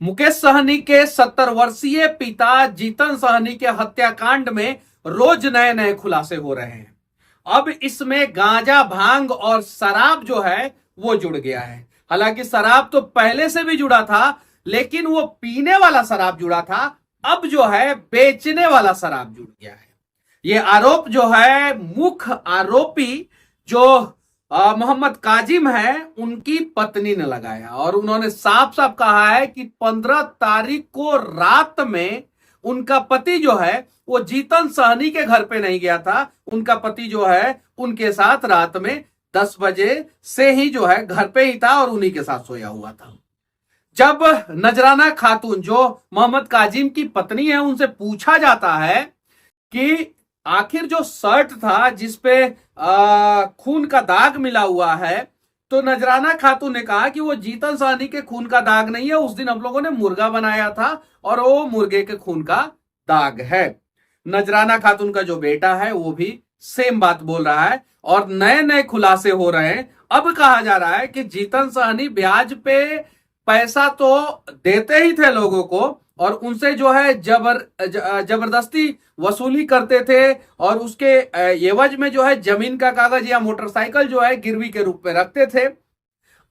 मुकेश सहनी के 70 वर्षीय पिता जीतन सहनी के हत्याकांड में रोज नए नए खुलासे हो रहे हैं। अब इसमें गांजा, भांग और शराब जो है वो जुड़ गया है। हालांकि शराब तो पहले से भी जुड़ा था, लेकिन वो पीने वाला शराब जुड़ा था। अब जो है बेचने वाला शराब जुड़ गया है। ये आरोप जो है मुख्य आरोपी जो मोहम्मद काजिम है, उनकी पत्नी ने लगाया और उन्होंने साफ साफ कहा है कि 15 तारीख को रात में उनका पति जो है वो जीतन सहनी के घर पे नहीं गया था। उनका पति जो है उनके साथ रात में 10 बजे से ही जो है घर पे ही था और उन्हीं के साथ सोया हुआ था। जब नजराना खातून जो मोहम्मद काजिम की पत्नी है, उनसे पूछा जाता है कि आखिर जो शर्ट था जिसपे खून का दाग मिला हुआ है, तो नजराना खातून ने कहा कि वो जीतन सहनी के खून का दाग नहीं है, उस दिन हम लोगों ने मुर्गा बनाया था और वो मुर्गे के खून का दाग है। नजराना खातून का जो बेटा है वो भी सेम बात बोल रहा है और नए नए खुलासे हो रहे हैं। अब कहा जा रहा है कि जीतन सहनी ब्याज पे पैसा तो देते ही थे लोगों को और उनसे जो है जबरदस्ती वसूली करते थे और उसके एवज में जो है जमीन का कागज या मोटरसाइकिल जो है गिरवी के रूप में रखते थे।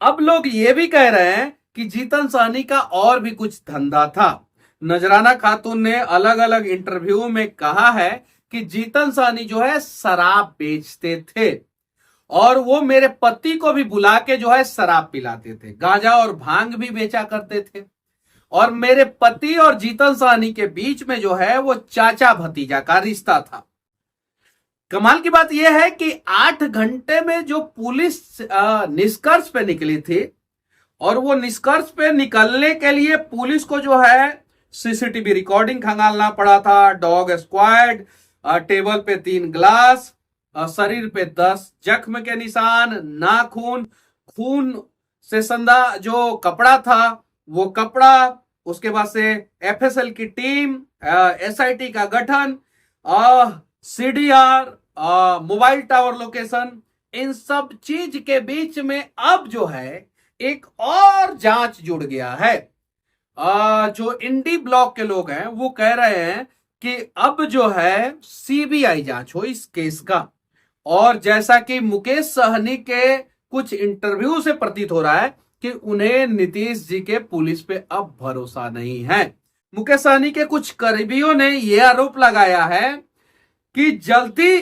अब लोग ये भी कह रहे हैं कि जीतन सहनी का और भी कुछ धंधा था। नजराना खातून ने अलग अलग इंटरव्यू में कहा है कि जीतन सहनी जो है शराब बेचते थे और वो मेरे पति को भी बुला के जो है शराब पिलाते थे, गांजा और भांग भी बेचा करते थे और मेरे पति और जीतन सहनी के बीच में जो है वो चाचा भतीजा का रिश्ता था। कमाल की बात यह है कि 8 घंटे में जो पुलिस निष्कर्ष पे निकली थी और वो निष्कर्ष पे निकलने के लिए पुलिस को जो है सीसीटीवी रिकॉर्डिंग खंगालना पड़ा था, डॉग स्क्वाड, टेबल पे 3 ग्लास, शरीर पे 10 जख्म के निशान, नाखून, खून से संधा जो कपड़ा था वो कपड़ा, उसके बाद से एफएसएल की टीम, एसआईटी का गठन, सीडीआर, मोबाइल टावर लोकेशन, इन सब चीज के बीच में अब जो है एक और जांच जुड़ गया है। जो इंडी ब्लॉक के लोग हैं वो कह रहे हैं कि अब जो है सीबीआई जांच हो इस केस का। और जैसा कि मुकेश सहनी के कुछ इंटरव्यू से प्रतीत हो रहा है कि उन्हें नीतीश जी के पुलिस पे अब भरोसा नहीं है। मुकेश सहनी के कुछ करीबियों ने यह आरोप लगाया है कि जल्दी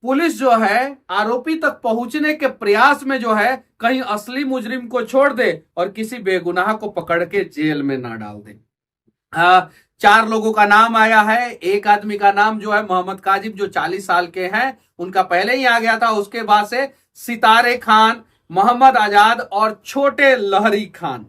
पुलिस जो है आरोपी तक पहुंचने के प्रयास में जो है कहीं असली मुजरिम को छोड़ दे और किसी बेगुनाह को पकड़ के जेल में ना डाल दे। 4 लोगों का नाम आया है। एक आदमी का नाम जो है मोहम्मद काजिम, जो 40 साल के हैं, उनका पहले ही आ गया था। उसके बाद से सितारे खान, मोहम्मद आजाद और छोटे लहरी खान,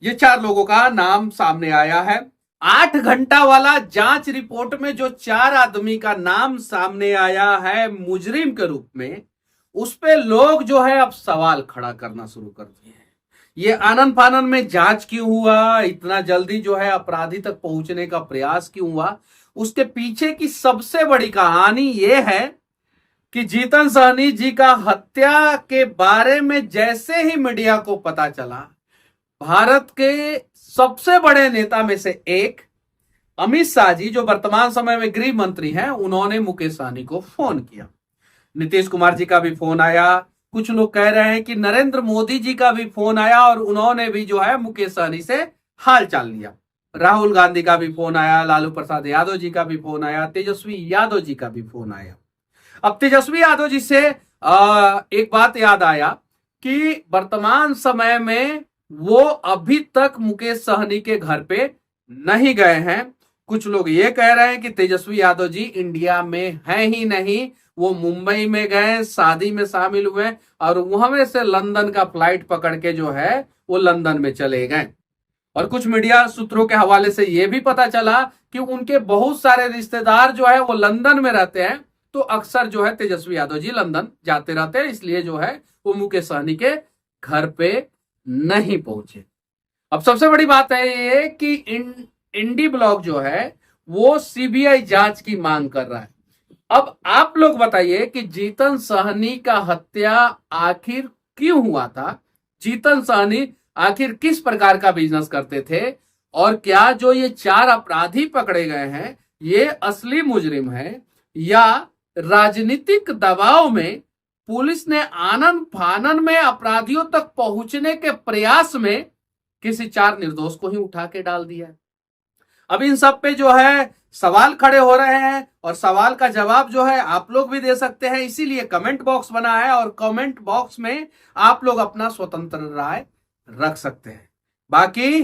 ये 4 लोगों का नाम सामने आया है। 8 घंटा वाला जांच रिपोर्ट में जो 4 आदमी का नाम सामने आया है मुजरिम के रूप में, उस पे लोग जो है अब सवाल खड़ा करना शुरू कर दिए हैं। ये आनन फानन में जांच क्यों हुआ, इतना जल्दी जो है अपराधी तक पहुंचने का प्रयास क्यों हुआ, उसके पीछे की सबसे बड़ी कहानी ये है कि जीतन सहनी जी का हत्या के बारे में जैसे ही मीडिया को पता चला, भारत के सबसे बड़े नेता में से एक अमित शाह जी, जो वर्तमान समय में गृह मंत्री हैं, उन्होंने मुकेश सहनी को फोन किया। नीतीश कुमार जी का भी फोन आया। कुछ लोग कह रहे हैं कि नरेंद्र मोदी जी का भी फोन आया और उन्होंने भी जो है मुकेश सहनी से हाल चाल लिया। राहुल गांधी का भी फोन आया, लालू प्रसाद यादव जी का भी फोन आया, तेजस्वी यादव जी का भी फोन आया। अब तेजस्वी यादव जी से एक बात याद आया कि वर्तमान समय में वो अभी तक मुकेश सहनी के घर पे नहीं गए हैं। कुछ लोग ये कह रहे हैं कि तेजस्वी यादव जी इंडिया में हैं ही नहीं, वो मुंबई में गए, शादी में शामिल हुए और वहां से लंदन का फ्लाइट पकड़ के जो है वो लंदन में चले गए। और कुछ मीडिया सूत्रों के हवाले से यह भी पता चला कि उनके बहुत सारे रिश्तेदार जो है वो लंदन में रहते हैं, तो अक्सर जो है तेजस्वी यादव जी लंदन जाते रहते हैं, इसलिए जो है वो मुकेश सहनी के घर पे नहीं पहुंचे। अब सबसे बड़ी बात है ये कि इंडी ब्लॉक जो है वो सीबीआई जांच की मांग कर रहा है। अब आप लोग बताइए कि जीतन सहनी का हत्या आखिर क्यों हुआ था। जीतन सहनी आखिर किस प्रकार का बिजनेस करते थे, और क्या जो ये 4 अपराधी पकड़े गए हैं ये असली मुजरिम है, या राजनीतिक दबाव में पुलिस ने आनन फानन में अपराधियों तक पहुंचने के प्रयास में किसी 4 निर्दोष को ही उठा के डाल दिया। अब इन सब पे जो है सवाल खड़े हो रहे हैं, और सवाल का जवाब जो है आप लोग भी दे सकते हैं, इसीलिए कमेंट बॉक्स बना है, और कमेंट बॉक्स में आप लोग अपना स्वतंत्र राय रख सकते हैं। बाकी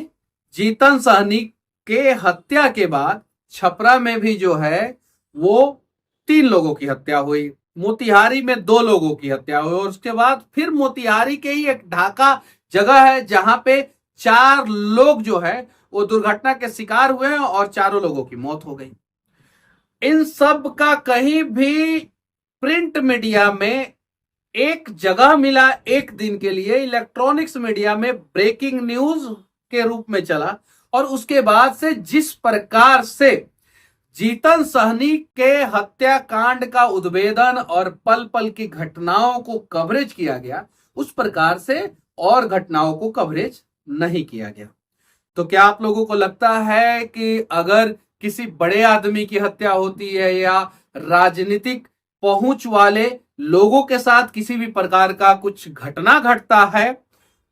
जीतन सहनी के हत्या के बाद छपरा में भी जो है वो 3 लोगों की हत्या हुई, मोतिहारी में 2 लोगों की हत्या हुई, और उसके बाद फिर मोतिहारी के ही एक ढाका जगह है जहां पे 4 लोग जो है वो दुर्घटना के शिकार हुए और 4 लोगों की मौत हो गई। इन सब का कहीं भी प्रिंट मीडिया में एक जगह मिला, एक दिन के लिए इलेक्ट्रॉनिक्स मीडिया में ब्रेकिंग न्यूज के रूप में चला, और उसके बाद से जिस प्रकार से जीतन सहनी के हत्याकांड का उद्भेदन और पल पल की घटनाओं को कवरेज किया गया, उस प्रकार से और घटनाओं को कवरेज नहीं किया गया। तो क्या आप लोगों को लगता है कि अगर किसी बड़े आदमी की हत्या होती है या राजनीतिक पहुंच वाले लोगों के साथ किसी भी प्रकार का कुछ घटना घटता है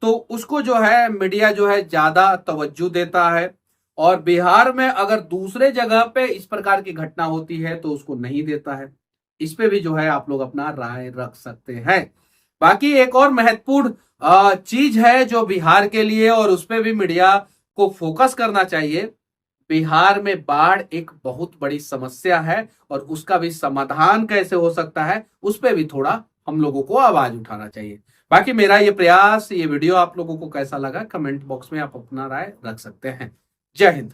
तो उसको जो है मीडिया जो है ज्यादा तवज्जो देता है, और बिहार में अगर दूसरे जगह पे इस प्रकार की घटना होती है तो उसको नहीं देता है? इस पे भी जो है आप लोग अपना राय रख सकते हैं। बाकी एक और महत्वपूर्ण चीज है जो बिहार के लिए, और उस पे भी मीडिया को फोकस करना चाहिए। बिहार में बाढ़ एक बहुत बड़ी समस्या है, और उसका भी समाधान कैसे हो सकता है उस पे भी थोड़ा हम लोगों को आवाज उठाना चाहिए। बाकी मेरा ये प्रयास, ये वीडियो आप लोगों को कैसा लगा कमेंट बॉक्स में आप अपना राय रख सकते हैं। जय हिंद।